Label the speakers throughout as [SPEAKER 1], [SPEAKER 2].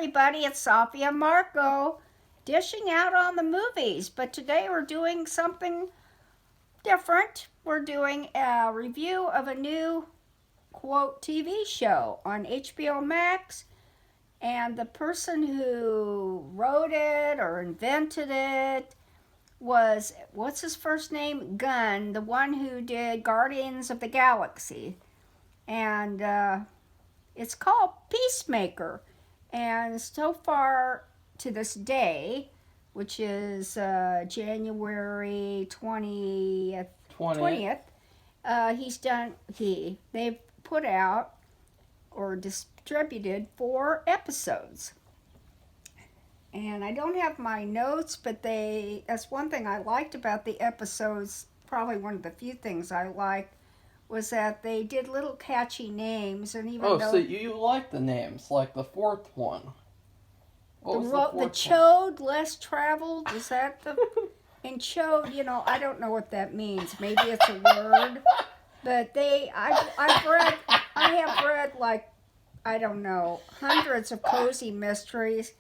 [SPEAKER 1] everybody, it's Safi and Marco dishing out on the movies. But today we're doing something different. We're doing a review of a new, quote, TV show on HBO Max. And the person who wrote it or invented it was, what's his first name? Gunn, the one who did Guardians of the Galaxy. And it's called Peacemaker. And so far to this day, which is January 20th, they've put out or distributed 4 episodes. And I don't have my notes, but that's one thing I liked about the episodes, probably one of the few things I liked, was that they did little catchy names, and even
[SPEAKER 2] so you like the names, like the 4th one.
[SPEAKER 1] The Chode Less Traveled, is that the... And Chode, I don't know what that means. Maybe it's a word. But I have read like, I don't know, hundreds of cozy mysteries.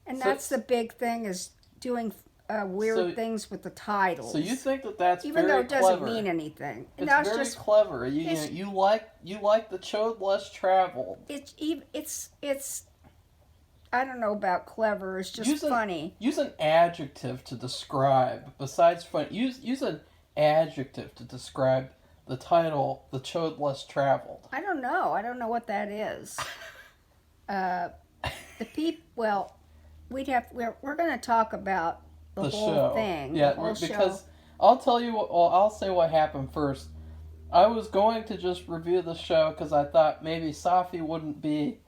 [SPEAKER 1] And that's the big thing, is doing weird things with the titles.
[SPEAKER 2] So you think that's
[SPEAKER 1] even
[SPEAKER 2] very
[SPEAKER 1] though it doesn't
[SPEAKER 2] clever.
[SPEAKER 1] mean anything.
[SPEAKER 2] It's very clever. You like the Chode Less Traveled.
[SPEAKER 1] It's I don't know about clever. It's just funny.
[SPEAKER 2] Use an adjective to describe, besides fun. Use an adjective to describe the title, The Chode Less Traveled.
[SPEAKER 1] I don't know. I don't know what that is. We're going to talk about the whole
[SPEAKER 2] show.
[SPEAKER 1] thing.
[SPEAKER 2] Yeah, because I'll tell you what. Well, I'll say what happened first. I was going to just review the show because I thought maybe Safi wouldn't be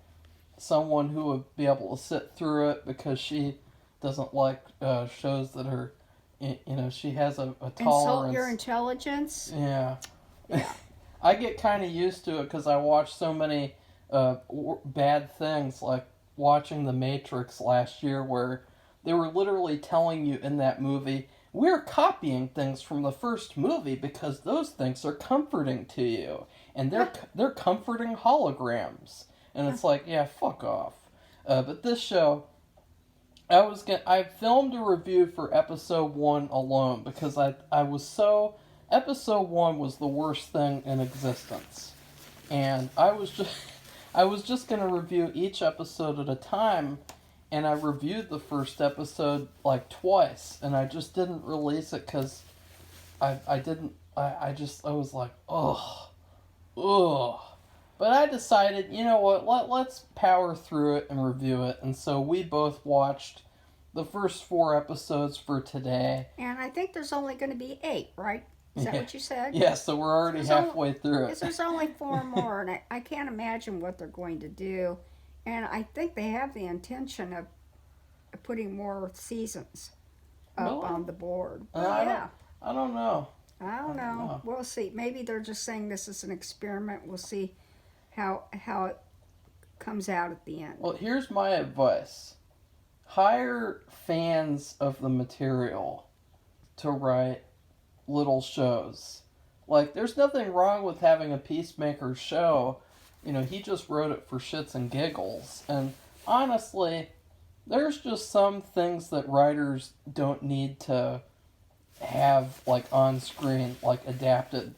[SPEAKER 2] someone who would be able to sit through it, because she doesn't like shows that are, she has a tolerance.
[SPEAKER 1] Insult your intelligence?
[SPEAKER 2] Yeah. I get kind of used to it because I watch so many bad things, like watching The Matrix last year, where they were literally telling you in that movie, we're copying things from the first movie because those things are comforting to you. And they're comforting holograms. And it's like, yeah, fuck off. But this show, I filmed a review for episode 1 alone because episode 1 was the worst thing in existence. And I was just going to review each episode at a time, and I reviewed the first episode like twice, and I just didn't release it because I was like, ugh. But I decided, you know what, let's power through it and review it. And so we both watched the first 4 episodes for today.
[SPEAKER 1] And I think there's only going to be 8, right? Is that what you said?
[SPEAKER 2] Yeah, so we're already halfway through it.
[SPEAKER 1] There's only 4 more, and I can't imagine what they're going to do. And I think they have the intention of putting more seasons up on the board.
[SPEAKER 2] I don't know.
[SPEAKER 1] I don't know. We'll see. Maybe they're just saying this is an experiment. We'll see how it comes out at the end.
[SPEAKER 2] Well, here's my advice. Hire fans of the material to write little shows. Like, there's nothing wrong with having a Peacemaker show. He just wrote it for shits and giggles. And honestly, there's just some things that writers don't need to have, like, on screen, like, adapted.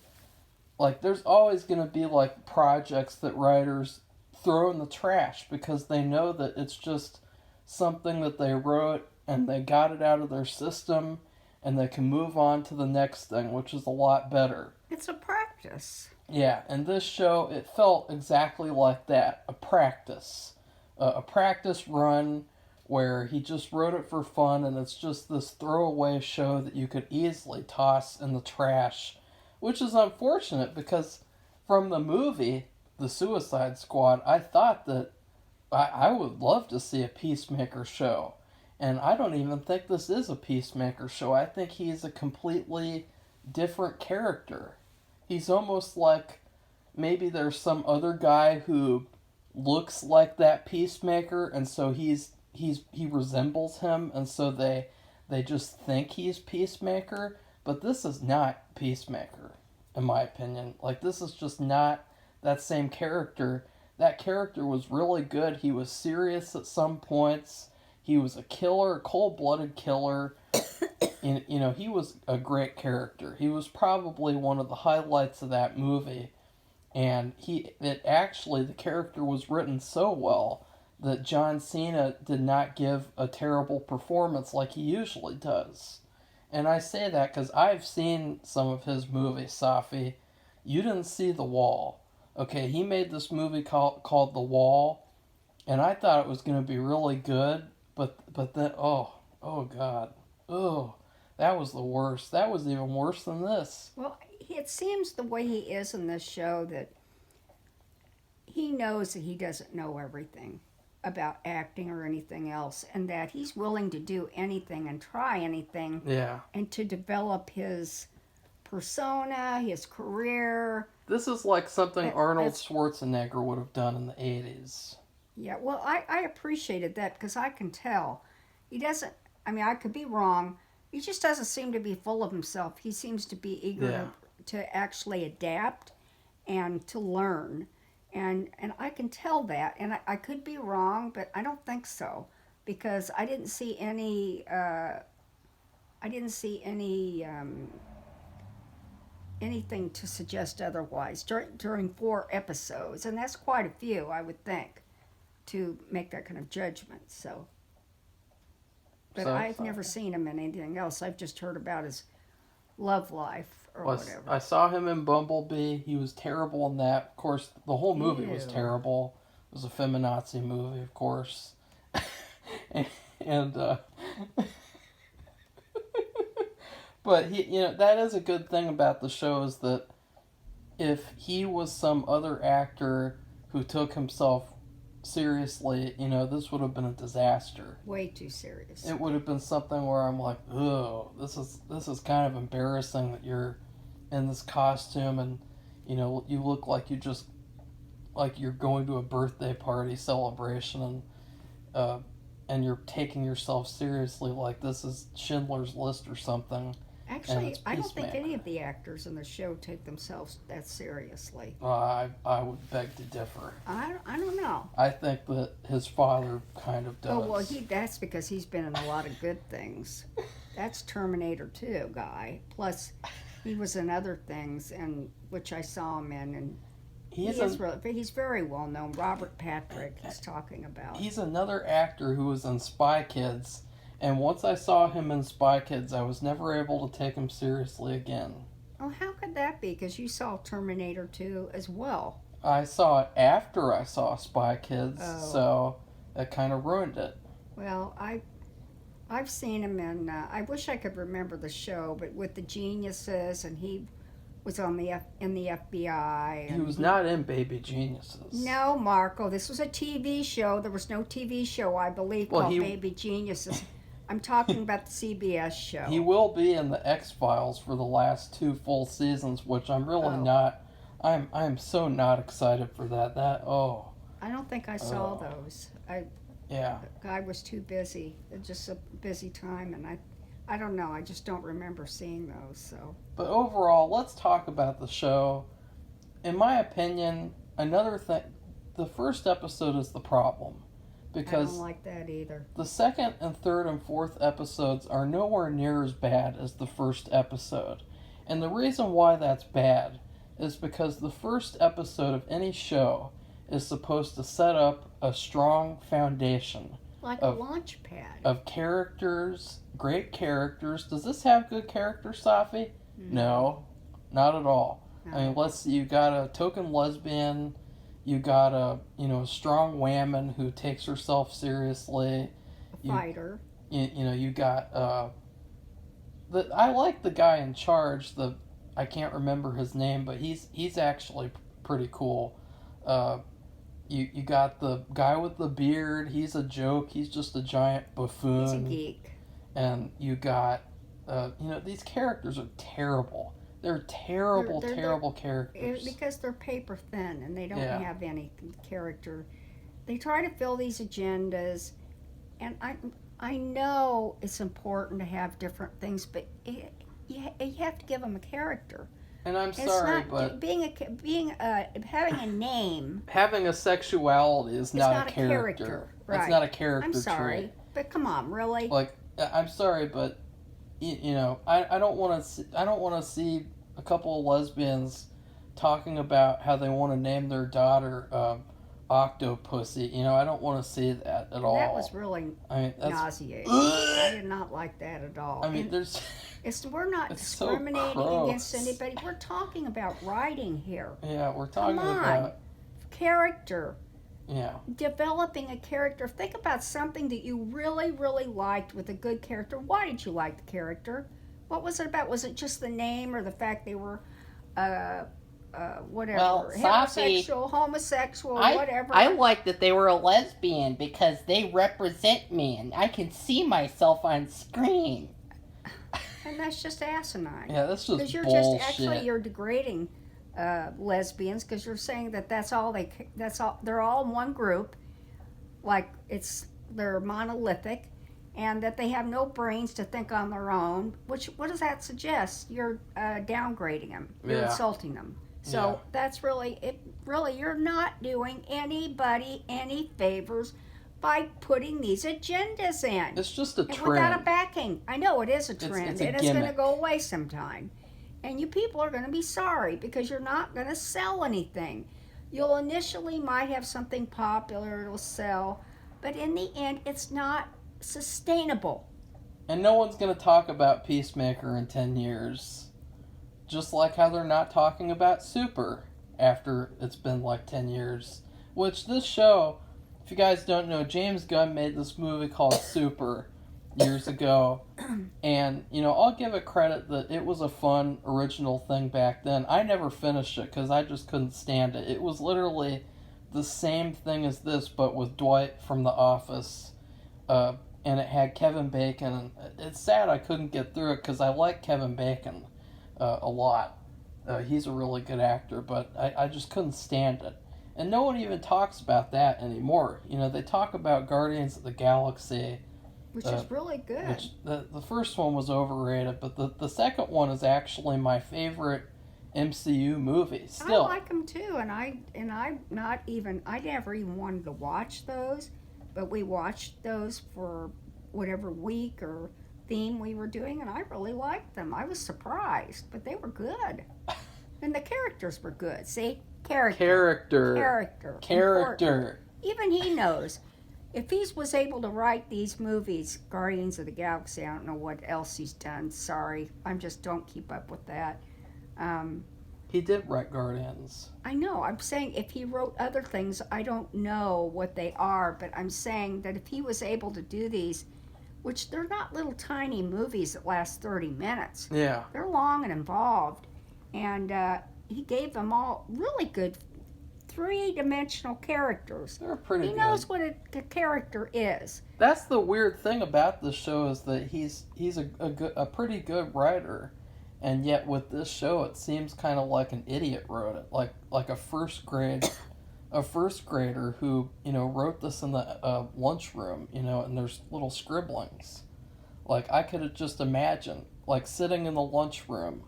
[SPEAKER 2] Like, there's always going to be, like, projects that writers throw in the trash because they know that it's just something that they wrote and they got it out of their system and they can move on to the next thing, which is a lot better.
[SPEAKER 1] It's a practice.
[SPEAKER 2] Yeah, and this show, it felt exactly like that. A practice. A practice run where he just wrote it for fun, and it's just this throwaway show that you could easily toss in the trash. Which is unfortunate because from the movie, The Suicide Squad, I thought that I would love to see a Peacemaker show. And I don't even think this is a Peacemaker show. I think he's a completely different character. He's almost like maybe there's some other guy who looks like that Peacemaker, and so he resembles him, and so they just think he's Peacemaker. But this is not Peacemaker, in my opinion. Like, this is just not that same character that character was really good. He was serious at some points. He was a killer, a cold-blooded killer. And, you know, he was a great character. He was probably one of the highlights of that movie. And the character was written so well that John Cena did not give a terrible performance like he usually does. And I say that because I've seen some of his movies, Safi. You didn't see The Wall. Okay, he made this movie called The Wall, and I thought it was going to be really good, but then, oh God, oh, that was the worst. That was even worse than this.
[SPEAKER 1] Well, it seems the way he is in this show that he knows that he doesn't know everything about acting or anything else, and that he's willing to do anything and try anything,
[SPEAKER 2] Yeah.
[SPEAKER 1] and to develop his persona, his career.
[SPEAKER 2] This is like something Arnold Schwarzenegger would have done in the 80s.
[SPEAKER 1] Yeah, well, I appreciated that because I can tell. He doesn't, I mean, I could be wrong. He just doesn't seem to be full of himself. He seems to be eager to actually adapt and to learn. And I can tell that. And I could be wrong, but I don't think so. Because I didn't see any, anything to suggest otherwise during 4 episodes. And that's quite a few, I would think, to make that kind of judgment. So, but I've never seen him in anything else. I've just heard about his love life or whatever.
[SPEAKER 2] I saw him in Bumblebee. He was terrible in that. Of course, the whole movie was terrible. It was a feminazi movie, of course. and but that is a good thing about the show, is that if he was some other actor who took himself seriously, this would have been a disaster.
[SPEAKER 1] Way too serious.
[SPEAKER 2] It would have been something where I'm like, oh, this is kind of embarrassing that you're in this costume and, you look like you're going to a birthday party celebration and you're taking yourself seriously like this is Schindler's List or something.
[SPEAKER 1] Actually, I don't think any of the actors in the show take themselves that seriously.
[SPEAKER 2] I would beg to differ.
[SPEAKER 1] I don't know.
[SPEAKER 2] I think that his father kind of does.
[SPEAKER 1] Oh, well, that's because he's been in a lot of good things. That's Terminator 2 guy. Plus, he was in other things, and which I saw him in, and he's very well known. Robert Patrick is talking about.
[SPEAKER 2] He's another actor who was in Spy Kids. And once I saw him in Spy Kids, I was never able to take him seriously again.
[SPEAKER 1] Oh, how could that be? Because you saw Terminator 2 as well.
[SPEAKER 2] I saw it after I saw Spy Kids, so that kind of ruined it.
[SPEAKER 1] Well, I've seen him in, I wish I could remember the show, but with the Geniuses, and he was in the FBI.
[SPEAKER 2] He was not in Baby Geniuses.
[SPEAKER 1] No, Marco, this was a TV show. There was no TV show, I believe, called Baby Geniuses. I'm talking about the CBS show.
[SPEAKER 2] He will be in the X-Files for the last 2 full seasons, which I'm really not. I'm so not excited for that.
[SPEAKER 1] I don't think I saw those. I was too busy. Just a busy time, and I don't know. I just don't remember seeing those. So.
[SPEAKER 2] But overall, let's talk about the show. In my opinion, another thing, the first episode is the problem. Because
[SPEAKER 1] I don't like that either.
[SPEAKER 2] The second and third and fourth episodes are nowhere near as bad as the first episode. And the reason why that's bad is because the first episode of any show is supposed to set up a strong foundation.
[SPEAKER 1] Like a launch pad.
[SPEAKER 2] Of characters, great characters. Does this have good characters, Safi? No, not at all. No. I mean, let's see, you got a token lesbian. You got a strong woman who takes herself seriously.
[SPEAKER 1] A fighter.
[SPEAKER 2] You got I like the guy in charge. I can't remember his name, but he's actually pretty cool. You got the guy with the beard. He's a joke. He's just a giant buffoon.
[SPEAKER 1] He's a geek.
[SPEAKER 2] And you got these characters are terrible. They're terrible characters.
[SPEAKER 1] Because they're paper thin and they don't have any character. They try to fill these agendas, and I know it's important to have different things, but you have to give them a character.
[SPEAKER 2] And I'm
[SPEAKER 1] It's
[SPEAKER 2] sorry,
[SPEAKER 1] not
[SPEAKER 2] but
[SPEAKER 1] having a name.
[SPEAKER 2] having a sexuality is
[SPEAKER 1] It's
[SPEAKER 2] not a character.
[SPEAKER 1] Right.
[SPEAKER 2] It's not a character
[SPEAKER 1] I'm sorry,
[SPEAKER 2] trait.
[SPEAKER 1] but come on, really?
[SPEAKER 2] Like, I'm sorry, but I don't want to. I don't want to see a couple of lesbians talking about how they want to name their daughter Octopussy. I don't want to see that at all.
[SPEAKER 1] That was really
[SPEAKER 2] that's
[SPEAKER 1] nauseating. I did not like that at all.
[SPEAKER 2] I mean,
[SPEAKER 1] we're not
[SPEAKER 2] it's so
[SPEAKER 1] discriminating
[SPEAKER 2] gross.
[SPEAKER 1] against anybody. We're talking about writing here.
[SPEAKER 2] Yeah, we're talking
[SPEAKER 1] Come on.
[SPEAKER 2] about
[SPEAKER 1] Character.
[SPEAKER 2] Yeah.
[SPEAKER 1] Developing a character. Think about something that you really, really liked with a good character. Why did you like the character? What was it about? Was it just the name or the fact they were whatever,
[SPEAKER 3] Well, Safi,
[SPEAKER 1] heterosexual, homosexual, whatever?
[SPEAKER 3] I like that they were a lesbian because they represent me and I can see myself on screen.
[SPEAKER 1] And that's just asinine.
[SPEAKER 2] Yeah, that's just
[SPEAKER 1] Because
[SPEAKER 2] bullshit.
[SPEAKER 1] you're degrading lesbians because you're saying that they're all in one group, like they're monolithic, and that they have no brains to think on their own. What does that suggest? You're downgrading them. You're insulting them. So that's really it. Really, you're not doing anybody any favors by putting these agendas in.
[SPEAKER 2] It's just a trend.
[SPEAKER 1] Without a backing. I know it is a trend,
[SPEAKER 2] it's a
[SPEAKER 1] and it's going to
[SPEAKER 2] gimmick.
[SPEAKER 1] go away sometime. And you people are going to be sorry because you're not going to sell anything. You'll initially might have something popular, it'll sell, but in the end, it's not sustainable.
[SPEAKER 2] And no one's going to talk about Peacemaker in 10 years. Just like how they're not talking about Super after it's been like 10 years. Which this show, if you guys don't know, James Gunn made this movie called Super years ago. And, I'll give it credit that it was a fun, original thing back then. I never finished it because I just couldn't stand it. It was literally the same thing as this, but with Dwight from The Office. And it had Kevin Bacon. It's sad I couldn't get through it because I like Kevin Bacon a lot. He's a really good actor, but I just couldn't stand it. And no one even talks about that anymore. They talk about Guardians of the Galaxy.
[SPEAKER 1] Which is really good.
[SPEAKER 2] Which the first one was overrated, but the second one is actually my favorite MCU movie. Still,
[SPEAKER 1] I like them too, and I never even wanted to watch those, but we watched those for whatever week or theme we were doing, and I really liked them. I was surprised, but they were good, and the characters were good. See, character. Important. Even he knows. If he was able to write these movies, Guardians of the Galaxy, I don't know what else he's done. Sorry, don't keep up with that.
[SPEAKER 2] He did write Guardians.
[SPEAKER 1] I know. I'm saying if he wrote other things, I don't know what they are, but I'm saying that if he was able to do these, which they're not little tiny movies that last 30 minutes.
[SPEAKER 2] Yeah.
[SPEAKER 1] They're long and involved. And he gave them all really good three-dimensional characters.
[SPEAKER 2] They're pretty good.
[SPEAKER 1] He knows what a character is.
[SPEAKER 2] That's the weird thing about this show is that he's a pretty good writer, and yet with this show it seems kind of like an idiot wrote it, like a first grader who wrote this in the lunchroom, and there's little scribblings. Like I could have just imagined like sitting in the lunchroom,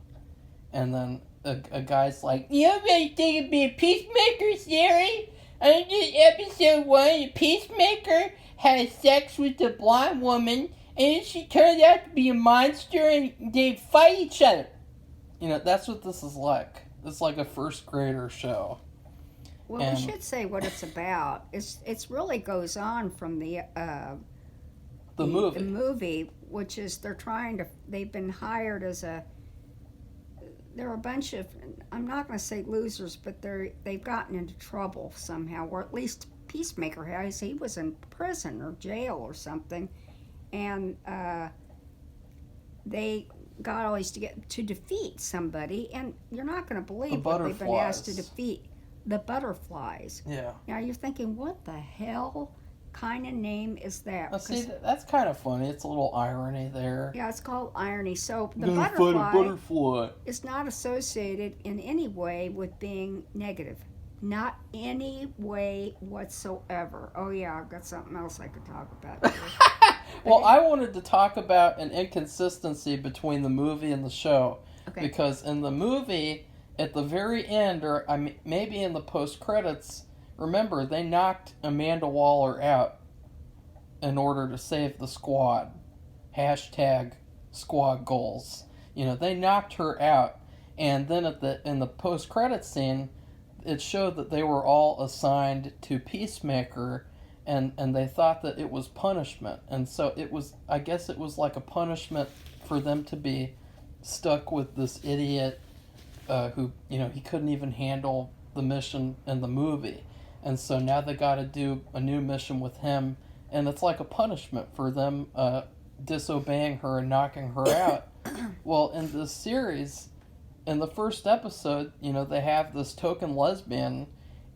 [SPEAKER 2] and then a guy's like,
[SPEAKER 3] You really think it'd be a Peacemaker series? And just episode 1, the Peacemaker has sex with the blonde woman, and she turns out to be a monster, and they fight each other.
[SPEAKER 2] That's what this is like. It's like a first grader show.
[SPEAKER 1] Well, we should say what it's about. It's really goes on from the movie, which is they've been hired as they're a bunch of, I'm not going to say losers, but they've gotten into trouble somehow, or at least Peacemaker has. He was in prison or jail or something, and they got always to defeat somebody, and you're not going to believe what they've been asked to defeat. The Butterflies.
[SPEAKER 2] Yeah.
[SPEAKER 1] Now you're thinking, what the hell kind of name is that?
[SPEAKER 2] See, that's kind of funny. It's a little irony there.
[SPEAKER 1] Yeah, it's called irony. So the
[SPEAKER 2] butterfly
[SPEAKER 1] is not associated in any way with being negative. Not any way whatsoever. Oh yeah, I've got something else I could talk about.
[SPEAKER 2] Well, I wanted to talk about an inconsistency between the movie and the show.
[SPEAKER 1] Okay.
[SPEAKER 2] Because in the movie, at the very end, or I mean, maybe in the post credits, remember they knocked Amanda Waller out in order to save the squad. Hashtag squad goals. You know, they knocked her out, and then in the post credits scene, it showed that they were all assigned to Peacemaker, and they thought that it was punishment, and so it was. I guess it was like a punishment for them to be stuck with this idiot who, you know, he couldn't even handle the mission in the movie, and so now they got to do a new mission with him, and it's like a punishment for them disobeying her and knocking her out. Well, in this series, in the first episode, you know, they have this token lesbian,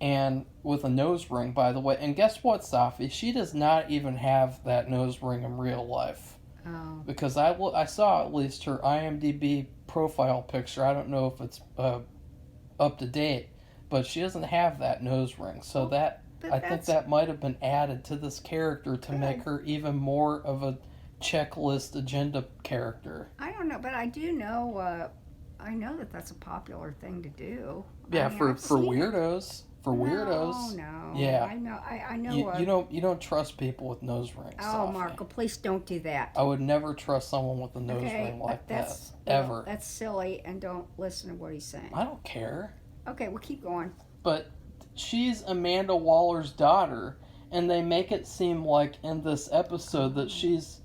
[SPEAKER 2] and with a nose ring, by the way. And guess what, Safi? She does not even have that nose ring in real life.
[SPEAKER 1] Oh.
[SPEAKER 2] Because I saw at least her IMDb profile picture. I don't know if it's up to date, but she doesn't have that nose ring. So I think that might have been added to this character to make her even more of a checklist agenda character.
[SPEAKER 1] I don't know, but I do know. I know that that's a popular thing to do.
[SPEAKER 2] Yeah,
[SPEAKER 1] I mean,
[SPEAKER 2] for
[SPEAKER 1] I've seen it.
[SPEAKER 2] weirdos. For weirdos.
[SPEAKER 1] No.
[SPEAKER 2] Yeah.
[SPEAKER 1] I know. I know.
[SPEAKER 2] You don't trust people with nose rings.
[SPEAKER 1] Oh,
[SPEAKER 2] Safi.
[SPEAKER 1] Marco, please don't do that.
[SPEAKER 2] I would never trust someone with a nose ring like that ever.
[SPEAKER 1] That's silly, and don't listen to what he's saying.
[SPEAKER 2] I don't care.
[SPEAKER 1] Okay, we'll keep going.
[SPEAKER 2] But she's Amanda Waller's daughter, and they make it seem like in this episode that she's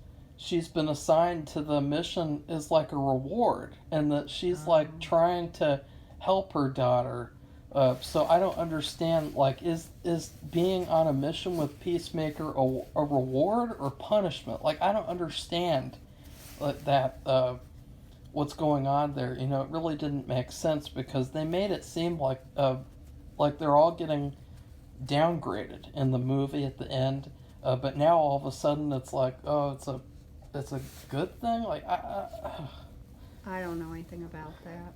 [SPEAKER 2] been assigned to the mission as like a reward, and that she's like trying to help her daughter. So I don't understand, like, is being on a mission with Peacemaker a reward or punishment? Like, I don't understand that what's going on there. You know, it really didn't make sense because they made it seem like they're all getting downgraded in the movie at the end. But now all of a sudden it's like, oh, it's a good thing. Like
[SPEAKER 1] I don't know anything about that.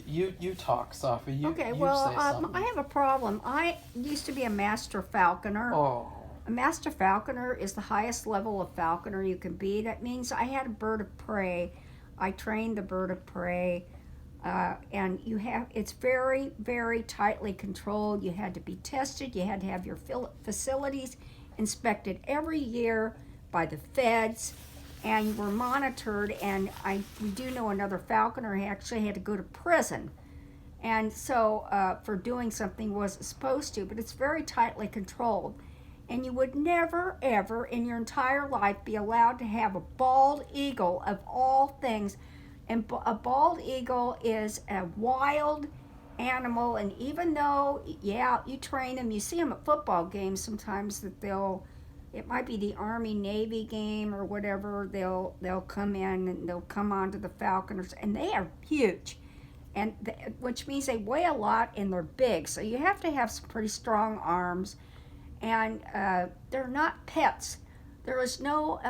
[SPEAKER 2] You talk, Safi. You
[SPEAKER 1] Okay,
[SPEAKER 2] you
[SPEAKER 1] well,
[SPEAKER 2] say something.
[SPEAKER 1] I have a problem. I used to be a master falconer.
[SPEAKER 2] Oh.
[SPEAKER 1] A master falconer is the highest level of falconer you can be. That means I had a bird of prey. I trained the bird of prey, and it's very, very tightly controlled. You had to be tested. You had to have your facilities inspected every year by the feds, and you were monitored. And we do know another falconer who actually had to go to prison, and so for doing something he wasn't supposed to. But it's very tightly controlled. And you would never, ever in your entire life be allowed to have a bald eagle of all things. And a bald eagle is a wild animal. And even though, yeah, you train them, you see them at football games sometimes that it might be the Army-Navy game or whatever, they'll come in and they'll come onto the falconers. And they are huge. And which means they weigh a lot and they're big. So you have to have some pretty strong arms. And they're not pets. There is no,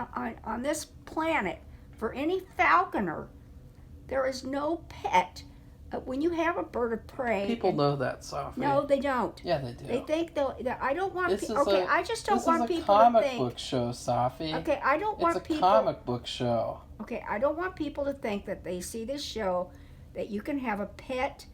[SPEAKER 1] on this planet, for any falconer, there is no pet. When you have a bird of prey...
[SPEAKER 2] People know that, Sophie.
[SPEAKER 1] No, they don't.
[SPEAKER 2] Yeah, they do.
[SPEAKER 1] They think I don't want people... Okay, I just don't want people to think...
[SPEAKER 2] This is a comic book show, Sophie.
[SPEAKER 1] Okay, I don't want people...
[SPEAKER 2] It's a comic book show.
[SPEAKER 1] Okay, I don't want people to think that they see this show, that you can have a pet...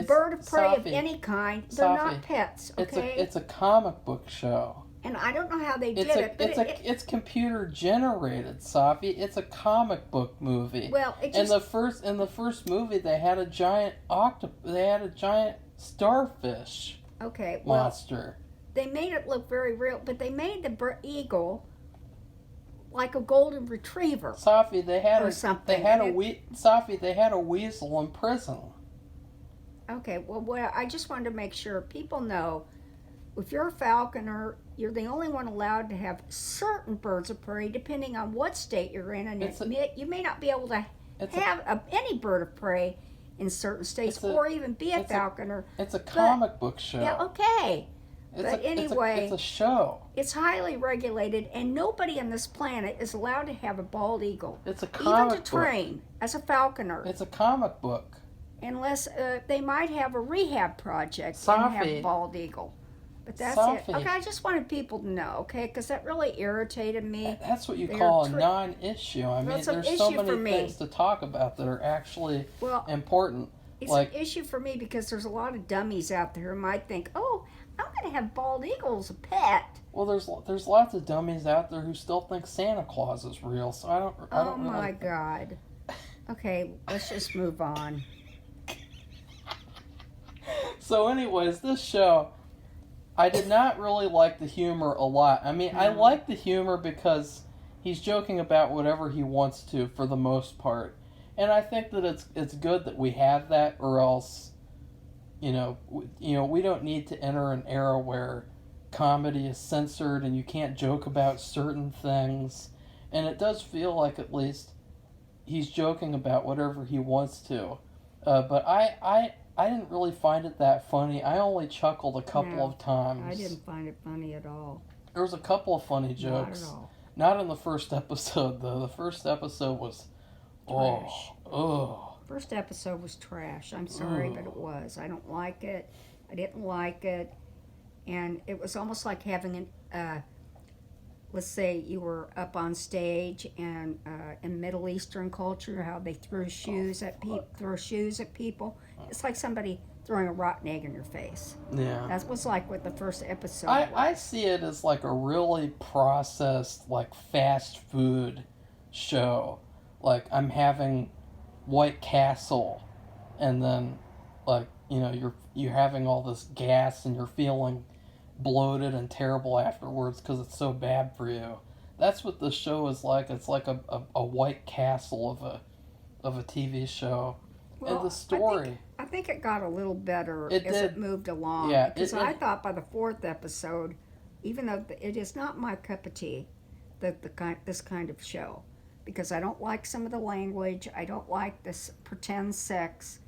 [SPEAKER 1] bird of prey of any kind. They're not pets, okay?
[SPEAKER 2] It's a comic book show.
[SPEAKER 1] And I don't know how they did it. But
[SPEAKER 2] it's computer generated, Safi. It's a comic book movie.
[SPEAKER 1] Well,
[SPEAKER 2] in the first movie they had a giant starfish.
[SPEAKER 1] Okay, well,
[SPEAKER 2] monster.
[SPEAKER 1] They made it look very real, but they made the eagle like a golden retriever.
[SPEAKER 2] Safi, they had they had a weasel in prison.
[SPEAKER 1] Okay, well, I just wanted to make sure people know, if you're a falconer, you're the only one allowed to have certain birds of prey, depending on what state you're in. And you may not be able to have any bird of prey in certain states, or even be a falconer.
[SPEAKER 2] It's a comic book show.
[SPEAKER 1] Yeah, okay. Anyway,
[SPEAKER 2] it's a show.
[SPEAKER 1] It's highly regulated, and nobody on this planet is allowed to have a bald eagle.
[SPEAKER 2] It's a comic book.
[SPEAKER 1] Even to train as a falconer.
[SPEAKER 2] It's a comic book.
[SPEAKER 1] Unless they might have a rehab project
[SPEAKER 2] Safi,
[SPEAKER 1] and have bald eagle. But that's
[SPEAKER 2] Safi,
[SPEAKER 1] it. Okay, I just wanted people to know, okay, because that really irritated me.
[SPEAKER 2] that's what you
[SPEAKER 1] They're
[SPEAKER 2] call a non-issue. I mean,
[SPEAKER 1] Well, it's an
[SPEAKER 2] there's so
[SPEAKER 1] issue for
[SPEAKER 2] many
[SPEAKER 1] me.
[SPEAKER 2] things to talk about that are actually
[SPEAKER 1] Well,
[SPEAKER 2] important.
[SPEAKER 1] it's
[SPEAKER 2] Like,
[SPEAKER 1] an issue for me because there's a lot of dummies out there who might think, oh, I'm going to have bald eagle as a pet.
[SPEAKER 2] well, there's lots of dummies out there who still think Santa Claus is real. So I don't
[SPEAKER 1] Oh
[SPEAKER 2] really
[SPEAKER 1] my God. Okay, let's just move on.
[SPEAKER 2] So, anyways, this show, I did not really like the humor a lot. I mean, I
[SPEAKER 1] No.
[SPEAKER 2] like the humor because he's joking about whatever he wants to for the most part, and I think that it's good that we have that, or else, we don't need to enter an era where comedy is censored and you can't joke about certain things, and it does feel like at least he's joking about whatever he wants to, but I didn't really find it that funny. I only chuckled a couple
[SPEAKER 1] No,
[SPEAKER 2] of times.
[SPEAKER 1] I didn't find it funny at all.
[SPEAKER 2] There was a couple of funny
[SPEAKER 1] Not
[SPEAKER 2] jokes.
[SPEAKER 1] at all.
[SPEAKER 2] Not in the first episode, though. The first episode was,
[SPEAKER 1] Trash.
[SPEAKER 2] oh.
[SPEAKER 1] First episode was trash. I'm sorry, but it was. I don't like it. I didn't like it. And it was almost like having let's say you were up on stage and in Middle Eastern culture, how they throw shoes at people. It's like somebody throwing a rotten egg in your face.
[SPEAKER 2] Yeah.
[SPEAKER 1] That was like what the first episode
[SPEAKER 2] I see it as like a really processed, like fast food show. Like I'm having White Castle, and then like you're having all this gas and you're feeling bloated and terrible afterwards because it's so bad for you. That's what the show is like. It's like a White Castle of a TV show.
[SPEAKER 1] Well,
[SPEAKER 2] and the story.
[SPEAKER 1] I think it got a little better
[SPEAKER 2] It
[SPEAKER 1] as
[SPEAKER 2] did.
[SPEAKER 1] it moved along.
[SPEAKER 2] Yeah,
[SPEAKER 1] because I thought by the fourth episode, even though it is not my cup of tea, this kind of show, because I don't like some of the language, I don't like this pretend sex,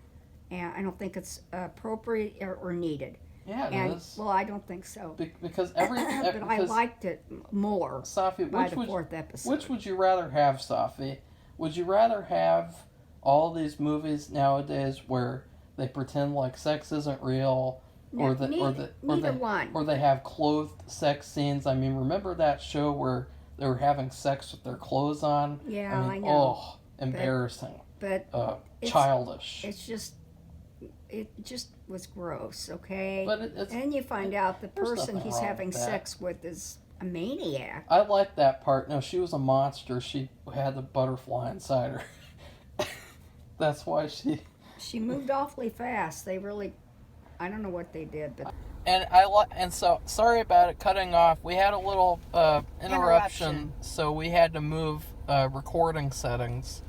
[SPEAKER 1] and I don't think it's appropriate or needed.
[SPEAKER 2] Yeah, it
[SPEAKER 1] And
[SPEAKER 2] is.
[SPEAKER 1] well, I don't think so.
[SPEAKER 2] Because
[SPEAKER 1] But I liked it more
[SPEAKER 2] Safi,
[SPEAKER 1] by the fourth episode.
[SPEAKER 2] which would you rather have, Safi? Would you rather have all these movies nowadays where they pretend like sex isn't real, or
[SPEAKER 1] neither one.
[SPEAKER 2] or they have clothed sex scenes? I mean, remember that show where they were having sex with their clothes on?
[SPEAKER 1] Yeah,
[SPEAKER 2] I
[SPEAKER 1] I
[SPEAKER 2] mean,
[SPEAKER 1] know.
[SPEAKER 2] oh, embarrassing.
[SPEAKER 1] But it's-
[SPEAKER 2] Childish.
[SPEAKER 1] it just was gross, okay?
[SPEAKER 2] But it's
[SPEAKER 1] And you find out the
[SPEAKER 2] there's
[SPEAKER 1] person
[SPEAKER 2] nothing
[SPEAKER 1] he's
[SPEAKER 2] wrong
[SPEAKER 1] having
[SPEAKER 2] with that.
[SPEAKER 1] sex with is a maniac.
[SPEAKER 2] I like that part. No, she was a monster. She had the butterfly inside her. That's why
[SPEAKER 1] She moved awfully fast. They really, I don't know what they did, but
[SPEAKER 2] and so sorry about it cutting off. We had a little interruption, so we had to move recording settings.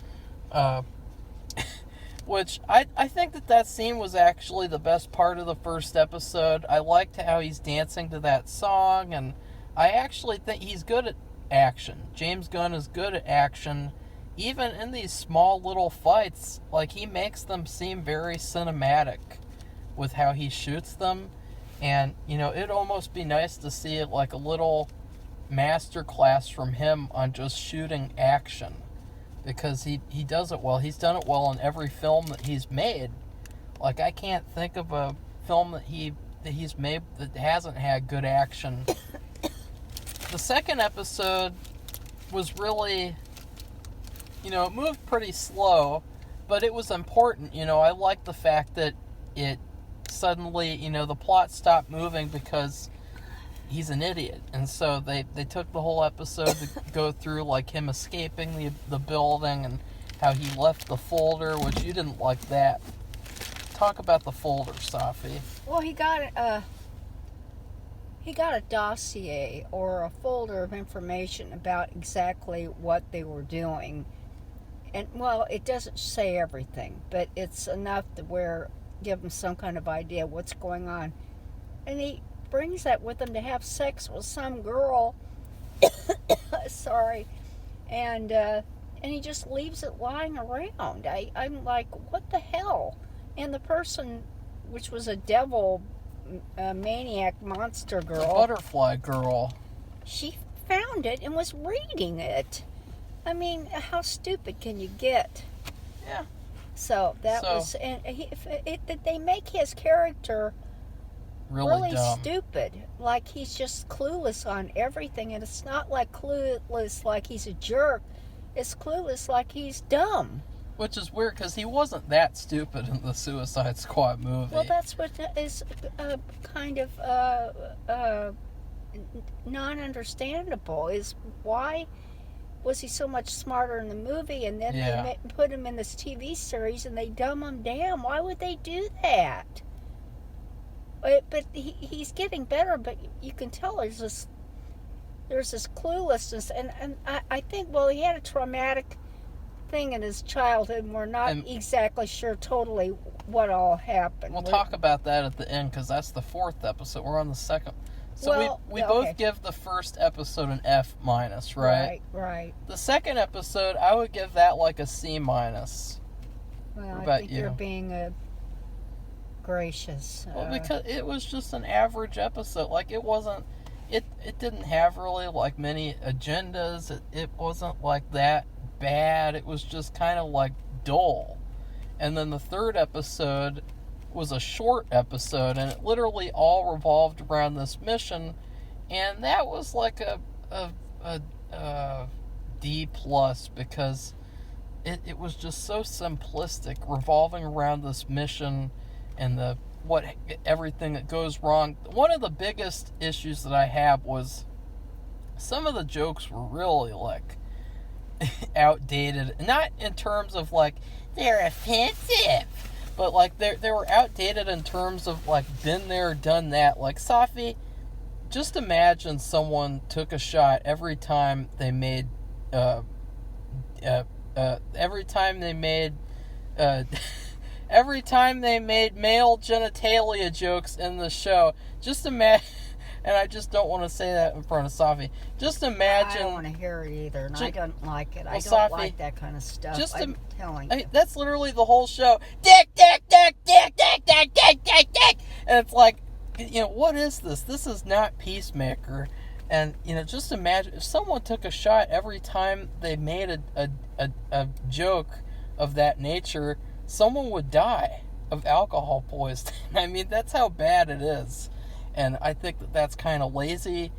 [SPEAKER 2] Which I think that scene was actually the best part of the first episode. I liked how he's dancing to that song, and I actually think he's good at action. James Gunn is good at action. Even in these small little fights, like he makes them seem very cinematic with how he shoots them. And, it'd almost be nice to see like a little master class from him on just shooting action. Because he does it well. He's done it well in every film that he's made. Like, I can't think of a film that he's made that hasn't had good action. The second episode was really, it moved pretty slow, but it was important. I liked the fact that it suddenly, the plot stopped moving because he's an idiot. And so they took the whole episode to go through, like, him escaping the building and how he left the folder, which you didn't like that. Talk about the folder, Safi.
[SPEAKER 1] well, he got a dossier or a folder of information about exactly what they were doing. And, well, it doesn't say everything, but it's enough to give them some kind of idea what's going on. And he brings that with him to have sex with some girl. Sorry. And he just leaves it lying around. I'm like, what the hell? And the person, which was a devil, maniac monster girl.
[SPEAKER 2] The butterfly girl.
[SPEAKER 1] She found it and was reading it. I mean, how stupid can you get?
[SPEAKER 2] Yeah.
[SPEAKER 1] So that was, and they make his character
[SPEAKER 2] really dumb.
[SPEAKER 1] stupid. Like he's just clueless on everything, and it's not like clueless like he's a jerk. It's clueless like he's dumb.
[SPEAKER 2] Which is weird because he wasn't that stupid in the Suicide Squad movie.
[SPEAKER 1] Well, that's what is kind of non-understandable. Is why was he so much smarter in the movie, and then they put him in this TV series and they dumb him down? Why would they do that? But he's getting better, but you can tell there's this cluelessness, and I think, well, he had a traumatic thing in his childhood, and we're not exactly sure totally what all happened.
[SPEAKER 2] We'll talk about that at the end, because that's the 4th episode. We're on the 2nd. So we both give the first episode an F-, right?
[SPEAKER 1] Right.
[SPEAKER 2] The 2nd episode, I would give that like a C-.
[SPEAKER 1] Well, I think you're being gracious.
[SPEAKER 2] Well, because it was just an average episode. Like, it wasn't... It didn't have really, like, many agendas. It wasn't, like, that bad. It was just kind of, like, dull. And then the 3rd episode was a short episode, and it literally all revolved around this mission, and that was like a D+, because it was just so simplistic, revolving around this mission and everything that goes wrong. One of the biggest issues that I have was some of the jokes were really like outdated, not in terms of like they're offensive, but like they were outdated in terms of like been there, done that. Like, Safi, just imagine someone took a shot every time they made every time they made male genitalia jokes in the show. Just imagine, and I just don't want to say that in front of Safi. Just imagine.
[SPEAKER 1] I don't want to hear it either, and I don't like it.
[SPEAKER 2] Well,
[SPEAKER 1] I don't
[SPEAKER 2] Safi,
[SPEAKER 1] like that kind of stuff. I'm telling you.
[SPEAKER 2] That's literally the whole show. Dick, dick, dick, dick, dick, dick, dick, dick, dick. And it's like, what is this? This is not Peacemaker. And, just imagine if someone took a shot every time they made a joke of that nature, someone would die of alcohol poisoning. I mean, that's how bad it is. And I think that's kind of lazy.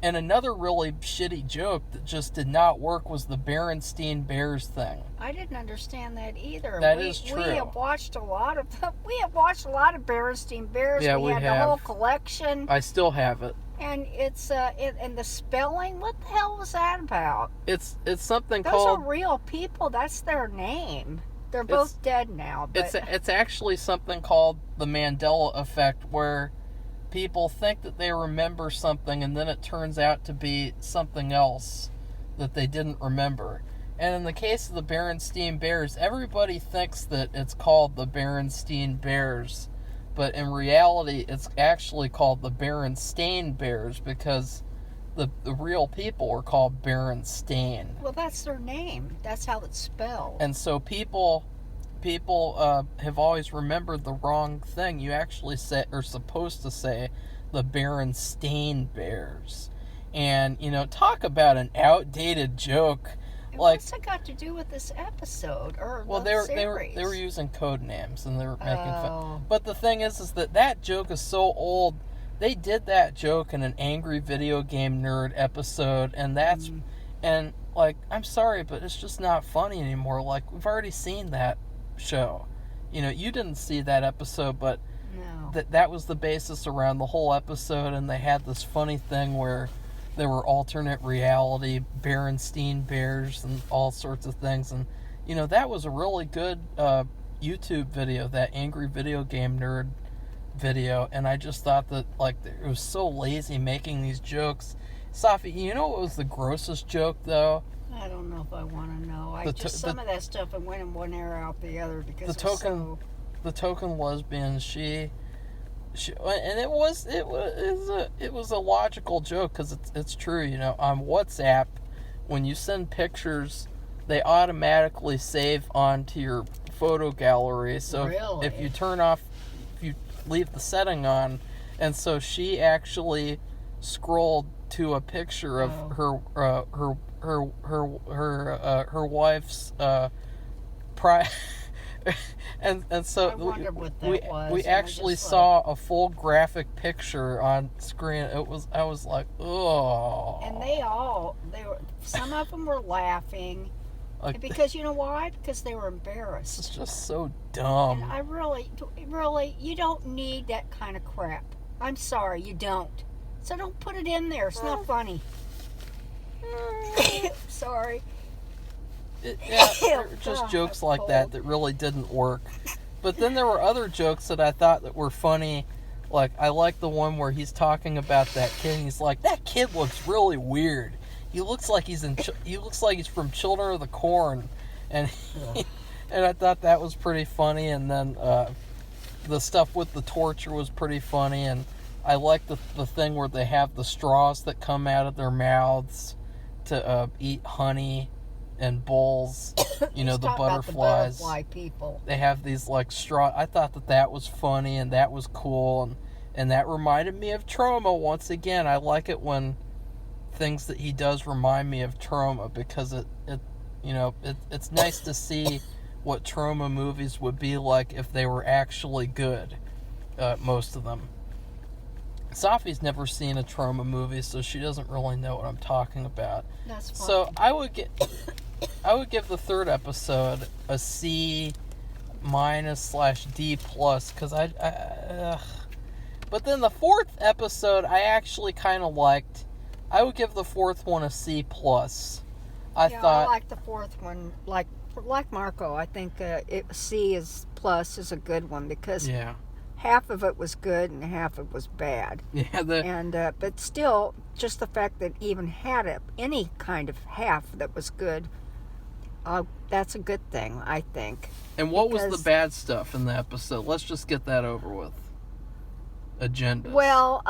[SPEAKER 2] And another really shitty joke that just did not work was the Berenstein Bears thing.
[SPEAKER 1] I didn't understand that either.
[SPEAKER 2] That is true.
[SPEAKER 1] We have watched a lot of Berenstein Bears.
[SPEAKER 2] Yeah,
[SPEAKER 1] we had the whole collection.
[SPEAKER 2] I still have it.
[SPEAKER 1] And it's and the spelling. What the hell was that about?
[SPEAKER 2] It's something
[SPEAKER 1] Those
[SPEAKER 2] called.
[SPEAKER 1] Those are real people. That's their name. They're both dead now. But
[SPEAKER 2] it's actually something called the Mandela effect, where people think that they remember something, and then it turns out to be something else that they didn't remember. And in the case of the Berenstein Bears, everybody thinks that it's called the Berenstein Bears, but in reality, it's actually called the Berenstein Bears, because the real people are called Berenstein.
[SPEAKER 1] Well, that's their name. That's how it's spelled.
[SPEAKER 2] And so people have always remembered the wrong thing. You actually are supposed to say the Berenstein Bears. And, talk about an outdated joke.
[SPEAKER 1] And what's that got to do with this episode or series?
[SPEAKER 2] They were using code names, and they were making fun. But the thing is that joke is so old. They did that joke in an Angry Video Game Nerd episode, and that's and like, I'm sorry, but it's just not funny anymore. Like, we've already seen that show. You didn't see that episode, but
[SPEAKER 1] no.
[SPEAKER 2] that was the basis around the whole episode, and they had this funny thing where there were alternate reality Berenstein Bears and all sorts of things, and that was a really good YouTube video, that Angry Video Game Nerd video, and I just thought that, like, it was so lazy making these jokes. Safi, what was the grossest joke, though?
[SPEAKER 1] I don't know if I want to know. Some of that stuff, it went in one ear out the other, because
[SPEAKER 2] the token lesbian, she and it was a logical joke, because it's true. On WhatsApp, when you send pictures, they automatically save onto your photo gallery. So
[SPEAKER 1] really?
[SPEAKER 2] if you leave the setting on, and so she actually scrolled to a picture of her wife's and so
[SPEAKER 1] I wondered what that was,
[SPEAKER 2] we
[SPEAKER 1] and I
[SPEAKER 2] actually
[SPEAKER 1] just
[SPEAKER 2] saw a full graphic picture on screen. I was like, oh.
[SPEAKER 1] And some of them were laughing.
[SPEAKER 2] Like,
[SPEAKER 1] Because you know why? Because they were
[SPEAKER 2] it's
[SPEAKER 1] embarrassed.
[SPEAKER 2] just so dumb.
[SPEAKER 1] And I really, you don't need that kind of crap. I'm sorry, you don't. So don't put it in there. It's not funny. Sorry.
[SPEAKER 2] There were just jokes like that really didn't work. But then there were other jokes that I thought that were funny. Like, I like the one where he's talking about that kid, and he's like, that kid looks really weird. He looks like he's from Children of the Corn, and and I thought that was pretty funny. And then the stuff with the torture was pretty funny, and I like the thing where they have the straws that come out of their mouths to eat honey and bulls. You know, the butterflies.
[SPEAKER 1] About the butterfly people.
[SPEAKER 2] They have these like straw. I thought that was funny and that was cool, and that reminded me of Trauma once again. I like it when things that he does remind me of Trauma, because it's nice to see what Trauma movies would be like if they were actually good. Most of them. Safi's never seen a Trauma movie, so she doesn't really know what I'm talking about.
[SPEAKER 1] That's fine.
[SPEAKER 2] So I would give the third episode a C- /D+, because but then the fourth episode I actually kind of liked. I would give the fourth one a C+. I
[SPEAKER 1] like the fourth one. Like Marco, I think C is plus is a good one, because half of it was good and half of it was bad.
[SPEAKER 2] Yeah.
[SPEAKER 1] But still, just the fact that even had any kind of half that was good, that's a good thing, I think.
[SPEAKER 2] And what was the bad stuff in the episode? Let's just get that over with. Agendas.
[SPEAKER 1] Well,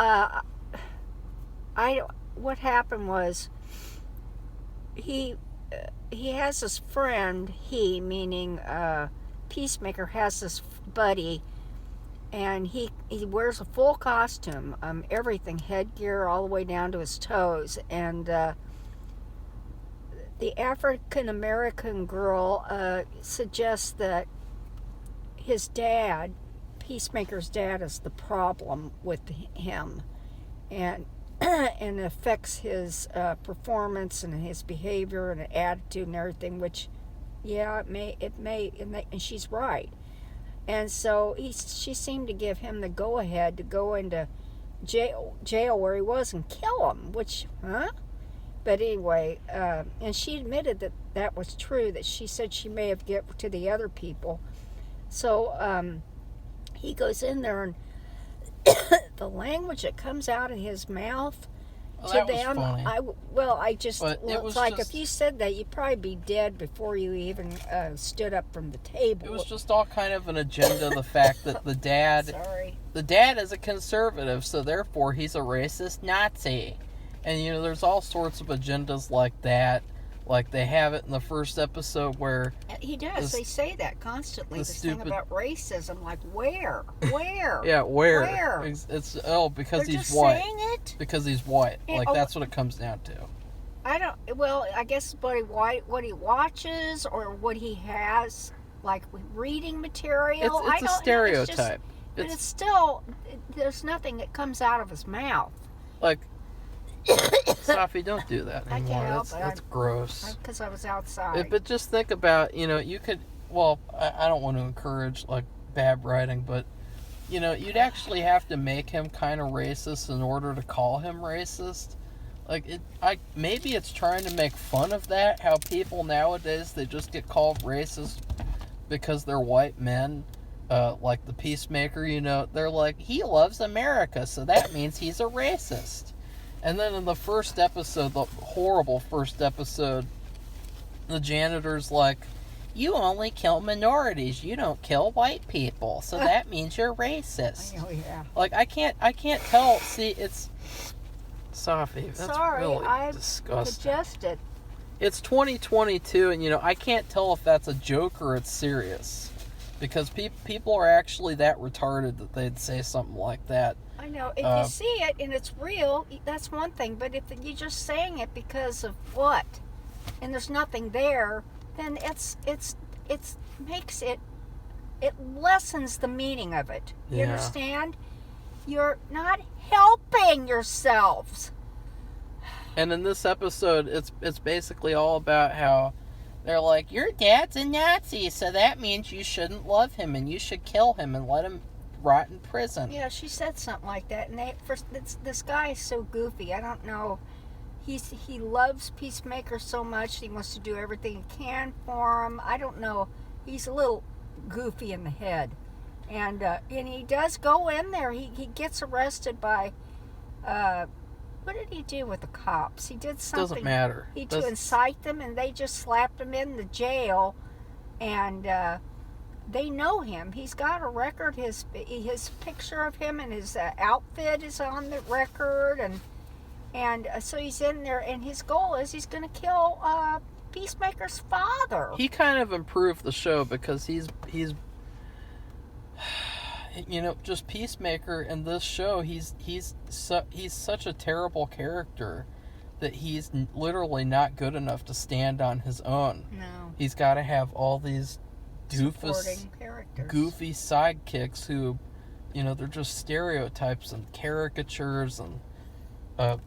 [SPEAKER 1] what happened was he has this friend. He, meaning Peacemaker, has this buddy, and he wears a full costume, everything, headgear all the way down to his toes, and the African American girl suggests that his dad, Peacemaker's dad, is the problem with him, and and affects his performance and his behavior and attitude and everything. Which, it may, and she's right. And so she seemed to give him the go-ahead to go into jail where he was and kill him. Which, But anyway, and she admitted that was true. That she said she may have given to the other people. So he goes in there, and the language that comes out of his mouth to them,
[SPEAKER 2] funny.
[SPEAKER 1] It's like if you said that, you'd probably be dead before you even stood up from the table.
[SPEAKER 2] It was just all kind of an agenda. The fact that the dad is a conservative, so therefore he's a racist Nazi, and there's all sorts of agendas like that. Like they have it in the first episode where
[SPEAKER 1] he does. They say that constantly. This thing about racism, like where?
[SPEAKER 2] Yeah, where?
[SPEAKER 1] Where?
[SPEAKER 2] It's because
[SPEAKER 1] They're
[SPEAKER 2] he's
[SPEAKER 1] just
[SPEAKER 2] white.
[SPEAKER 1] saying it?
[SPEAKER 2] Because he's white. That's what it comes down to.
[SPEAKER 1] I guess what he watches or what he has, like reading material.
[SPEAKER 2] It's a stereotype.
[SPEAKER 1] But it's still, there's nothing that comes out of his mouth.
[SPEAKER 2] Like, Safi, don't do that anymore.
[SPEAKER 1] I can't help it.
[SPEAKER 2] That's gross.
[SPEAKER 1] Because I was outside.
[SPEAKER 2] But just think about, you could, I don't want to encourage, like, bad writing, but, you'd actually have to make him kind of racist in order to call him racist. Like, maybe it's trying to make fun of that, how people nowadays, they just get called racist because they're white men. Like the Peacemaker, they're like, he loves America, so that means he's a racist. And then in the first episode, the horrible first episode, the janitor's like, you only kill minorities, you don't kill white people, so that means you're racist.
[SPEAKER 1] Oh, yeah.
[SPEAKER 2] Like, I can't tell. See, it's Safi, that's really disgusting.
[SPEAKER 1] Suggested.
[SPEAKER 2] It's 2022, and I can't tell if that's a joke or it's serious, because people are actually that retarded that they'd say something like that.
[SPEAKER 1] I know. If you see it and it's real, that's one thing. But if you're just saying it because of what, and there's nothing there, then it makes it it lessens the meaning of it. You
[SPEAKER 2] Yeah.
[SPEAKER 1] understand? You're not helping yourselves.
[SPEAKER 2] And in this episode, it's basically all about how they're like, your dad's a Nazi, so that means you shouldn't love him and you should kill him and let him rot in prison.
[SPEAKER 1] Yeah, she said something like that. And this guy is so goofy. I don't know. He loves Peacemaker so much. He wants to do everything he can for him. I don't know. He's a little goofy in the head. And he does go in there. He gets arrested by... what did he do with the cops? He did something.
[SPEAKER 2] Doesn't matter.
[SPEAKER 1] To incite them, and they just slapped him in the jail. And they know him. He's got a record. His picture of him and his outfit is on the record, and so he's in there. And his goal is he's going to kill Peacemaker's father.
[SPEAKER 2] He kind of improved the show because he's just Peacemaker in this show. He's such a terrible character that he's literally not good enough to stand on his own.
[SPEAKER 1] No.
[SPEAKER 2] He's got to have all these
[SPEAKER 1] Supporting characters.
[SPEAKER 2] goofy sidekicks who, they're just stereotypes and caricatures. And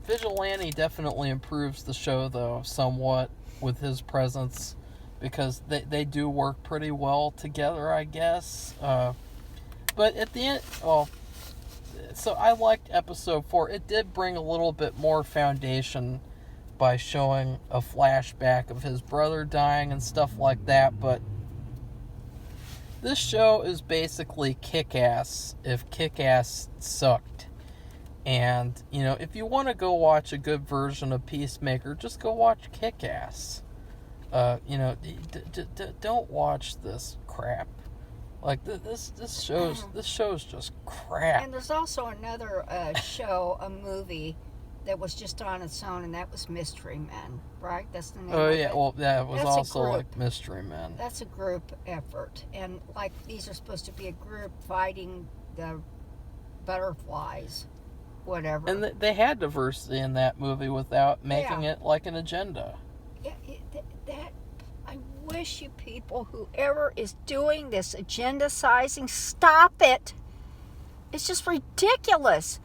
[SPEAKER 2] Vigilante definitely improves the show, though, somewhat with his presence, because they do work pretty well together, I guess. But at the end, so I liked episode 4. It did bring a little bit more foundation by showing a flashback of his brother dying and stuff like that, but this show is basically Kick-Ass if Kick-Ass sucked. And, if you want to go watch a good version of Peacemaker, just go watch Kick-Ass. Don't watch this crap. Like, this show's just crap.
[SPEAKER 1] And there's also another show, a movie that was just on its own, and that was Mystery Men, right? That's the name of it.
[SPEAKER 2] Yeah, well, that was
[SPEAKER 1] That's a
[SPEAKER 2] also
[SPEAKER 1] group.
[SPEAKER 2] like Mystery Men.
[SPEAKER 1] That's a group effort. And, like, these are supposed to be a group fighting the butterflies, whatever.
[SPEAKER 2] And they had diversity in that movie without making it like an agenda.
[SPEAKER 1] Yeah, I wish you people, whoever is doing this agenda sizing, stop it. It's just ridiculous.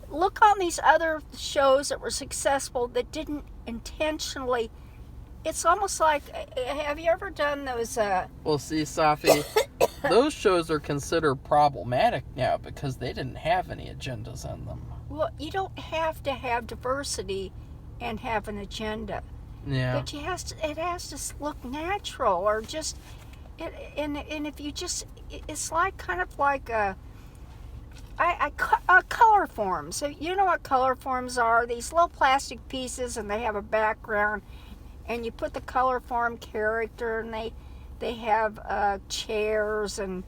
[SPEAKER 1] Look on these other shows that were successful that didn't intentionally. It's almost like, have you ever done those?
[SPEAKER 2] Well, see, Safi, those shows are considered problematic now because they didn't have any agendas in them.
[SPEAKER 1] Well, you don't have to have diversity and have an agenda.
[SPEAKER 2] Yeah.
[SPEAKER 1] But it has to look natural, or just, and if you just, it's like kind of like color forms. So you know what color forms are? These little plastic pieces, and they have a background, and you put the color form character, and they have chairs and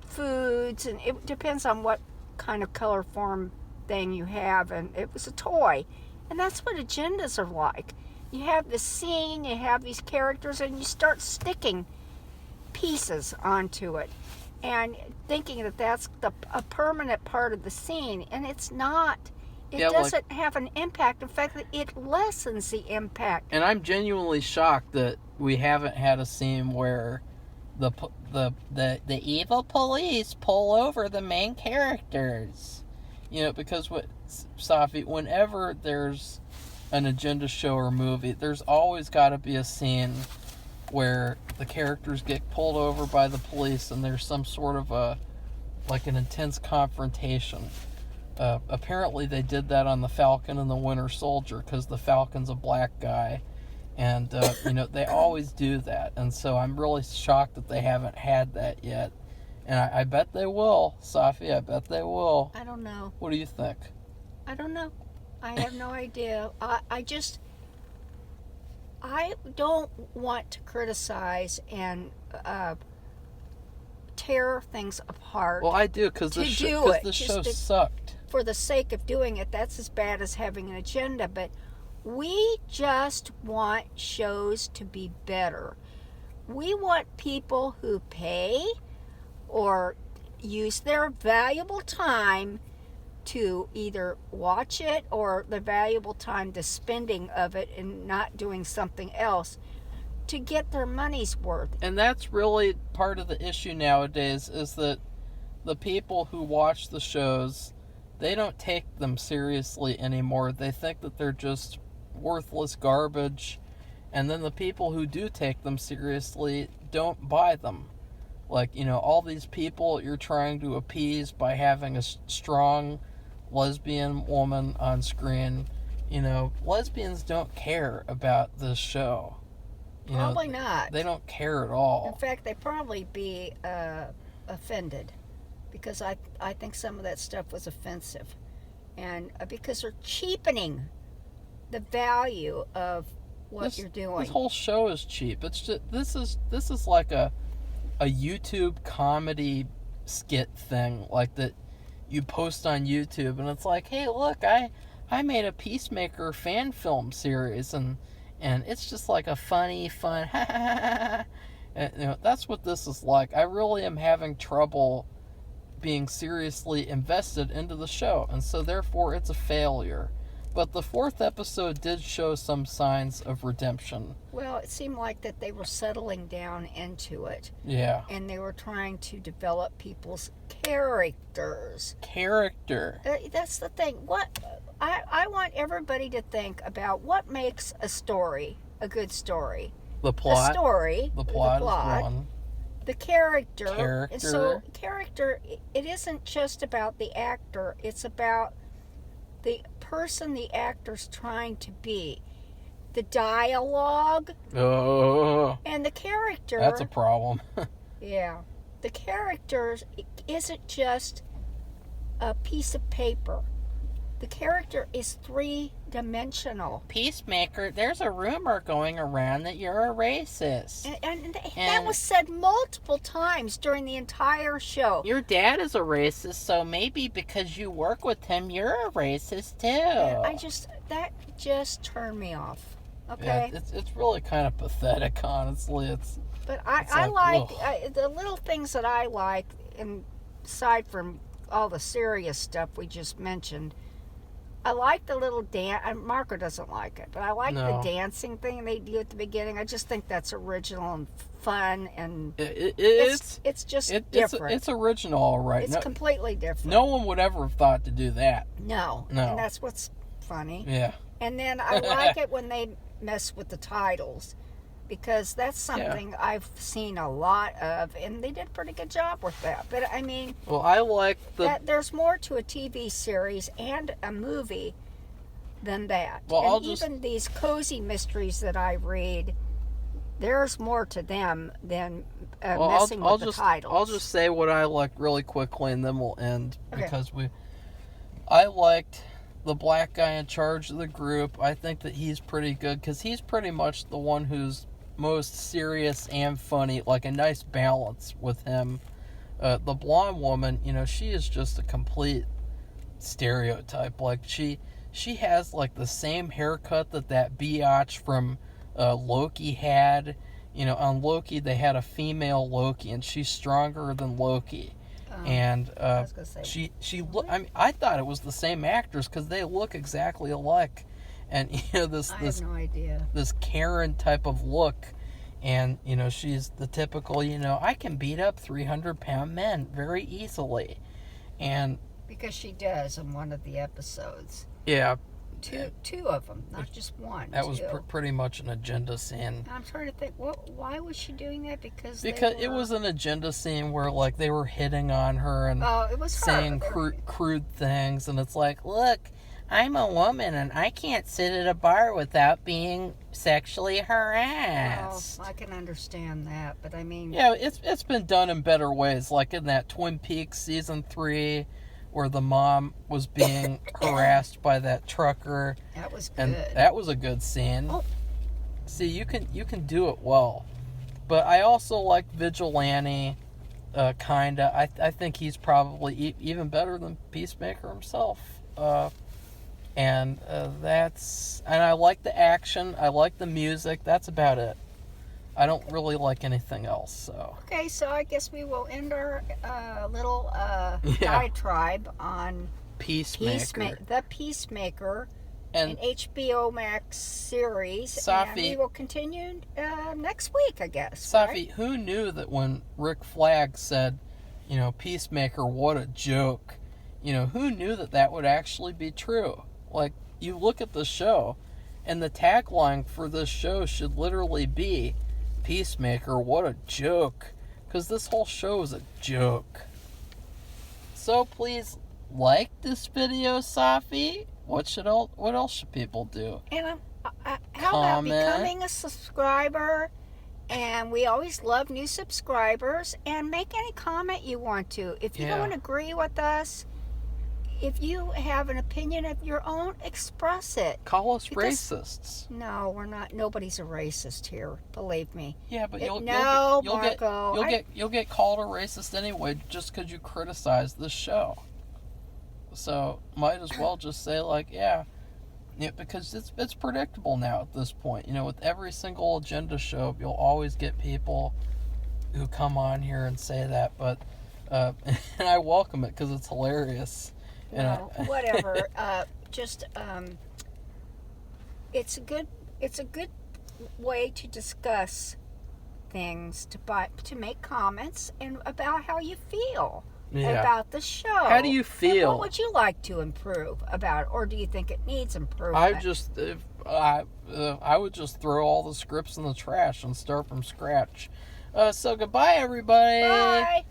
[SPEAKER 1] foods, and it depends on what kind of color form thing you have, and it was a toy. And that's what agendas are like. You have the scene, you have these characters, and you start sticking pieces onto it and thinking that that's a permanent part of the scene, and it's not. It doesn't have an impact. In fact, it lessens the impact.
[SPEAKER 2] And I'm genuinely shocked that we haven't had a scene where the evil police pull over the main characters. Because Safi, whenever there's an agenda show or movie, there's always got to be a scene where the characters get pulled over by the police and there's some sort of an intense confrontation. Apparently they did that on the Falcon and the Winter Soldier because the Falcon's a black guy, and they always do that, and so I'm really shocked that they haven't had that yet, and I bet they will, Safi. I bet they will.
[SPEAKER 1] I don't know.
[SPEAKER 2] What do you think?
[SPEAKER 1] I don't know. I have no idea. I don't want to criticize and tear things apart.
[SPEAKER 2] Well, I do, because the show sucked.
[SPEAKER 1] For the sake of doing it, that's as bad as having an agenda. But we just want shows to be better. We want people who pay or use their valuable time to either watch it, or the valuable time, the spending of it, and not doing something else. to get their money's worth.
[SPEAKER 2] And that's really part of the issue nowadays, is that the people who watch the shows, they don't take them seriously anymore. They think that they're just worthless garbage. And then the people who do take them seriously don't buy them. Like, all these people you're trying to appease by having a strong lesbian woman on screen. Lesbians don't care about this show.
[SPEAKER 1] Probably not.
[SPEAKER 2] They don't care at all.
[SPEAKER 1] In fact, they'd probably be offended, because I think some of that stuff was offensive, and because they're cheapening the value of what you're doing.
[SPEAKER 2] This whole show is cheap. It's just this is like a YouTube comedy skit thing, like that you post on YouTube, and it's like, hey, look, I made a Peacemaker fan film series, and it's just like a fun and, that's what this is like. I really am having trouble being seriously invested into the show, and so therefore it's a failure. But the 4th episode did show some signs of redemption.
[SPEAKER 1] Well, it seemed like that they were settling down into it.
[SPEAKER 2] Yeah.
[SPEAKER 1] And they were trying to develop people's characters. That's the thing. I want everybody to think about what makes a story a good story.
[SPEAKER 2] The plot.
[SPEAKER 1] The story.
[SPEAKER 2] The plot is one.
[SPEAKER 1] The character. And so character, it isn't just about the actor. It's about the person the actor's trying to be. The dialogue.
[SPEAKER 2] Oh.
[SPEAKER 1] And the character.
[SPEAKER 2] That's a problem.
[SPEAKER 1] Yeah. The character isn't just a piece of paper. The character is 3-dimensional.
[SPEAKER 3] Peacemaker, there's a rumor going around that you're a racist.
[SPEAKER 1] And that was said multiple times during the entire show.
[SPEAKER 3] Your dad is a racist, so maybe because you work with him, you're a racist too.
[SPEAKER 1] That just turned me off. Okay?
[SPEAKER 2] Yeah, it's really kind of pathetic, honestly.
[SPEAKER 1] But I like the little things that I like, and aside from all the serious stuff we just mentioned, I like the little dance. Marco doesn't like it, but I like the dancing thing they do at the beginning. I just think that's original and fun, and it's just different.
[SPEAKER 2] It's original, all right.
[SPEAKER 1] It's completely different.
[SPEAKER 2] No one would ever have thought to do that.
[SPEAKER 1] No. And that's what's funny.
[SPEAKER 2] Yeah.
[SPEAKER 1] And then I like it when they mess with the titles, because that's something I've seen a lot of, and they did a pretty good job with that. But I mean,
[SPEAKER 2] well, I like
[SPEAKER 1] there's more to a TV series and a movie than that.
[SPEAKER 2] Well,
[SPEAKER 1] and even these cozy mysteries that I read, there's more to them than messing with the titles.
[SPEAKER 2] I'll just say what I like really quickly, and then we'll end, because I liked the black guy in charge of the group. I think that he's pretty good, because he's pretty much the one who's most serious and funny, like a nice balance with him. The blonde woman, she is just a complete stereotype. Like, she has like the same haircut that biatch from Loki had. On Loki they had a female Loki, and she's stronger than Loki. And I thought it was the same actors, because they look exactly alike. And
[SPEAKER 1] I have no idea.
[SPEAKER 2] This Karen type of look, and she's the typical, I can beat up 300-pound men very easily, and
[SPEAKER 1] because she does in one of the episodes.
[SPEAKER 2] Yeah.
[SPEAKER 1] Two of them, not just one.
[SPEAKER 2] That was pretty much an agenda scene.
[SPEAKER 1] I'm trying to think, why was she doing that? Because
[SPEAKER 2] it was an agenda scene where, like, they were hitting on her and
[SPEAKER 1] it was
[SPEAKER 2] saying crude things, and it's like, look, I'm a woman and I can't sit at a bar without being sexually harassed.
[SPEAKER 1] Well, I can understand that, but I mean,
[SPEAKER 2] yeah, it's been done in better ways, like in that Twin Peaks season 3. Where the mom was being harassed by that trucker.
[SPEAKER 1] That was good.
[SPEAKER 2] And that was a good scene.
[SPEAKER 1] Oh.
[SPEAKER 2] See, you can do it well. But I also like Vigilante, kinda. I think he's probably even better than Peacemaker himself. And I like the action. I like the music. That's about it. I don't really like anything else, so.
[SPEAKER 1] Okay, so I guess we will end our little diatribe on
[SPEAKER 2] Peacemaker.
[SPEAKER 1] The Peacemaker an HBO Max series.
[SPEAKER 2] Safi,
[SPEAKER 1] and we will continue next week, I guess.
[SPEAKER 2] Safi,
[SPEAKER 1] right?
[SPEAKER 2] who knew that when Rick Flag said, Peacemaker, what a joke, who knew that would actually be true? Like, you look at the show, and the tagline for this show should literally be, Peacemaker, what a joke. Because this whole show is a joke. So please like this video, Safi. What else should people do?
[SPEAKER 1] And how about becoming a subscriber? And we always love new subscribers. And make any comment you want to. If you don't agree with us, if you have an opinion of your own, express it.
[SPEAKER 2] Call us racists.
[SPEAKER 1] No, we're not. Nobody's a racist here. Believe me.
[SPEAKER 2] Yeah, but you'll get called a racist anyway just because you criticize this show. So might as well just say because it's predictable now at this point. With every single agenda show, you'll always get people who come on here and say that. But and I welcome it because it's hilarious.
[SPEAKER 1] Well, whatever. It's a good way to discuss things, to make comments and about how you feel about the show.
[SPEAKER 2] How do you feel?
[SPEAKER 1] And what would you like to improve about it, or do you think it needs improvement?
[SPEAKER 2] I would just throw all the scripts in the trash and start from scratch. So goodbye, everybody.
[SPEAKER 1] Bye.